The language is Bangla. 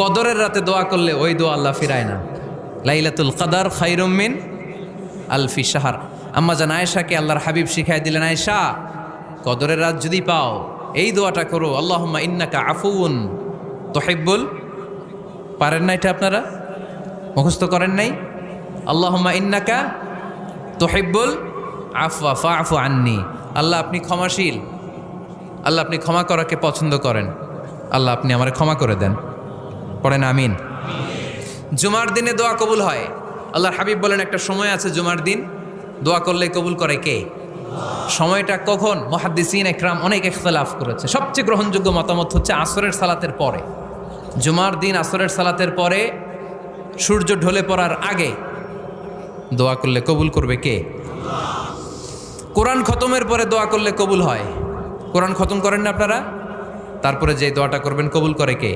কদরের রাতে দোয়া করলে ওই দোয়া আল্লাহ ফিরায় না। লাইলাতুল কদর খায়রুম মিন আলফি শাহর। আম্মা জান আয়েশাকে আল্লাহর হাবিব শিখাই দিলেন, আয়েশা কদরের রাত যদি পাও এই দোয়াটা করো, আল্লাহুম্মা ইন্নাকা আফুউন তুহিব্বুল, পারেন না এটা আপনারা? মুখস্থ করেন নাই? আল্লাহুম্মা ইন্নাকা তুহিব্বুল আফওয়া ফাআফু আন্নি। আল্লাহ আপনি ক্ষমাশীল, আল্লাহ আপনি ক্ষমা করাকে পছন্দ করেন, আল্লাহ আপনি আমারে ক্ষমা করে দেন। পড়েন আমিন। জুমার দিনে দোয়া কবুল হয়। আল্লাহর হাবিব বলেন একটা সময় আছে জুমার দিন দোয়া করলে কবুল করে কে? সময়টা কখন? মুহাদ্দিসিন ইকরাম অনেক ইখতিলাফ করেছে। সবচেয়ে গ্রহণযোগ্য মতামত হচ্ছে আসরের সালাতের পরে। জুমার দিন আসরের সালাতের পরে সূর্য ঢলে পড়ার আগে দোয়া করলে কবুল করবে কে? কোরআন খতমের পরে দোয়া করলে কবুল হয়। কোরআন খতম করেন না আপনারা? তারপরে যে দোয়াটা করবেন কবুল করে কে?